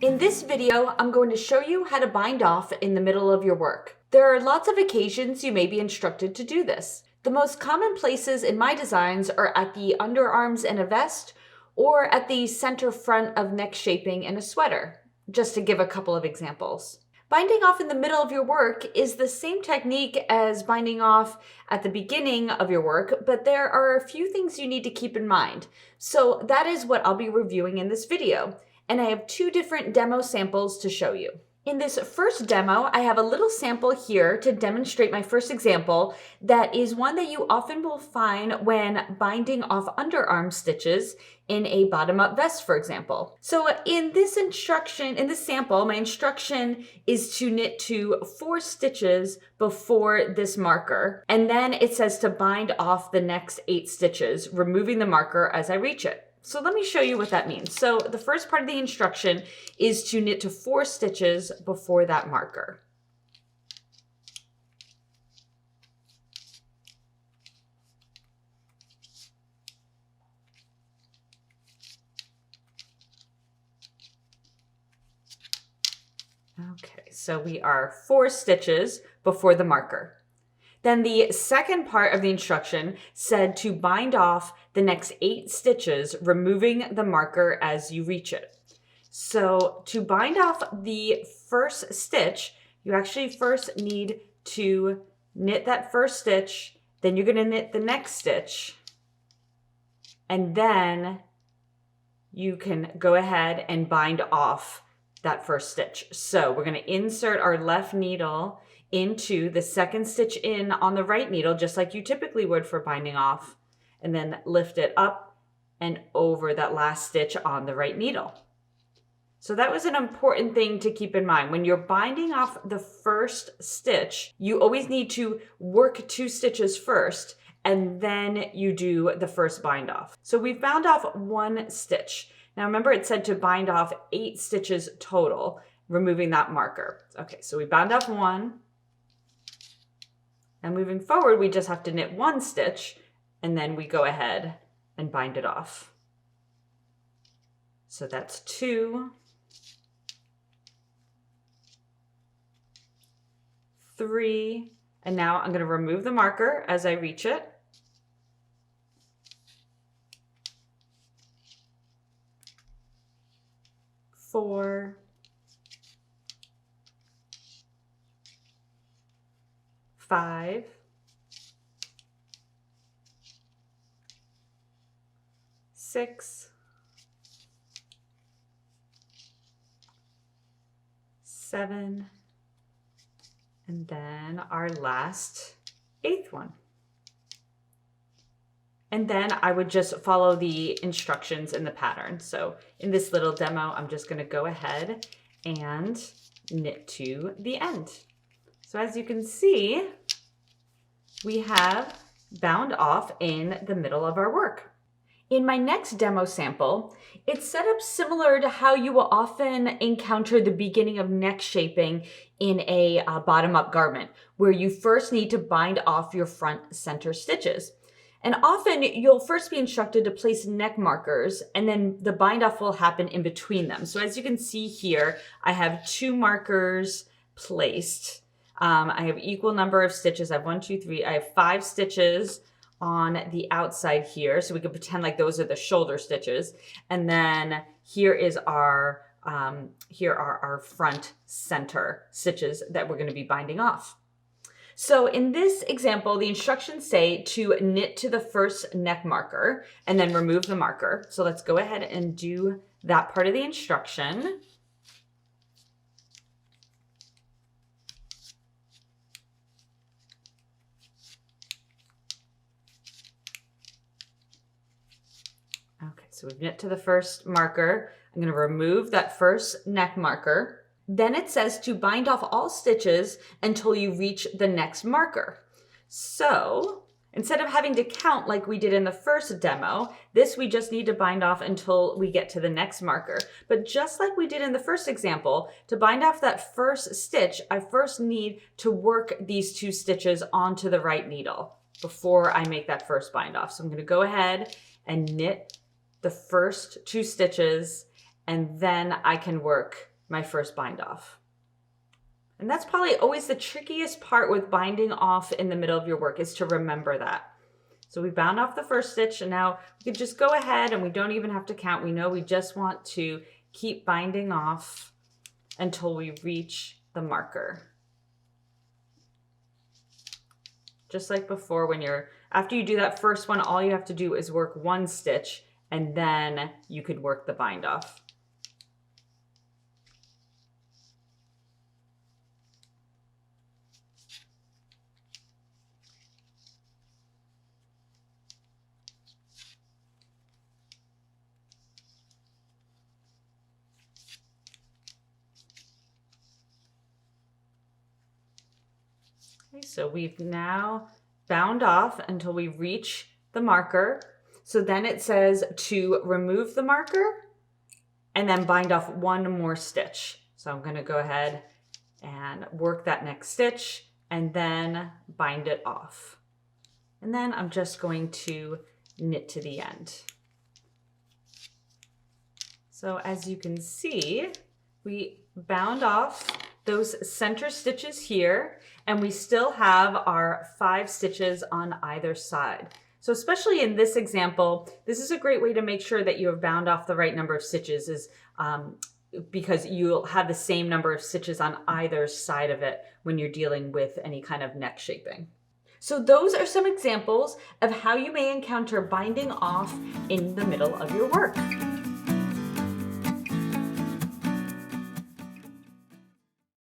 In this video, I'm going to show you how to bind off in the middle of your work. There are lots of occasions you may be instructed to do this. The most common places in my designs are at the underarms in a vest or at the center front of neck shaping in a sweater, just to give a couple of examples. Binding off in the middle of your work is the same technique as binding off at the beginning of your work, but there are a few things you need to keep in mind. So that is what I'll be reviewing in this video. And I have two different demo samples to show you. In this first demo, I have a little sample here to demonstrate my first example that is one that you often will find when binding off underarm stitches in a bottom-up vest, for example. So in this sample, my instruction is to knit to 4 stitches before this marker, and then it says to bind off the next 8 stitches, removing the marker as I reach it. So let me show you what that means. So the first part of the instruction is to knit to 4 stitches before that marker. Okay, so we are 4 stitches before the marker. Then the second part of the instruction said to bind off the next 8 stitches, removing the marker as you reach it. So to bind off the first stitch, you actually first need to knit that first stitch, then you're going to knit the next stitch, and then you can go ahead and bind off that first stitch. So we're going to insert our left needle into the second stitch in on the right needle, just like you typically would for binding off, and then lift it up and over that last stitch on the right needle. So that was an important thing to keep in mind. When you're binding off the first stitch, you always need to work 2 stitches first, and then you do the first bind off. So we've bound off 1 stitch. Now remember, it said to bind off 8 stitches total, removing that marker. Okay, so we bound off 1. And moving forward, we just have to knit 1 stitch, and then we go ahead and bind it off. So that's 2, 3, and now I'm going to remove the marker as I reach it. 4, 5, 6, 7, and then our last 8th one. And then I would just follow the instructions in the pattern. So in this little demo, I'm just going to go ahead and knit to the end. So as you can see, we have bound off in the middle of our work. In my next demo sample, it's set up similar to how you will often encounter the beginning of neck shaping in a bottom-up garment, where you first need to bind off your front center stitches. And often you'll first be instructed to place neck markers, and then the bind off will happen in between them. So as you can see here, I have 2 markers placed. I have equal number of stitches. I have 1, 2, 3. I have 5 stitches on the outside here. So we could pretend like those are the shoulder stitches. And then here is our, here are our front center stitches that we're going to be binding off. So in this example, the instructions say to knit to the first neck marker and then remove the marker. So let's go ahead and do that part of the instruction. Okay, so we've knit to the first marker. I'm going to remove that first neck marker. Then it says to bind off all stitches until you reach the next marker. So instead of having to count like we did in the first demo, this we just need to bind off until we get to the next marker. But just like we did in the first example, to bind off that first stitch, I first need to work these 2 stitches onto the right needle before I make that first bind off. So I'm going to go ahead and knit the first 2 stitches and then I can work my first bind off. And that's probably always the trickiest part with binding off in the middle of your work, is to remember that. So we bound off the first stitch, and now we can just go ahead and we don't even have to count. We know we just want to keep binding off until we reach the marker. Just like before, after you do that first one, all you have to do is work one stitch, and then you could work the bind off. Okay, so we've now bound off until we reach the marker. So then it says to remove the marker and then bind off one more stitch. So I'm going to go ahead and work that next stitch and then bind it off. And then I'm just going to knit to the end. So as you can see, we bound off those center stitches here, and we still have our 5 stitches on either side. So especially in this example, this is a great way to make sure that you have bound off the right number of stitches, is because you'll have the same number of stitches on either side of it when you're dealing with any kind of neck shaping. So those are some examples of how you may encounter binding off in the middle of your work.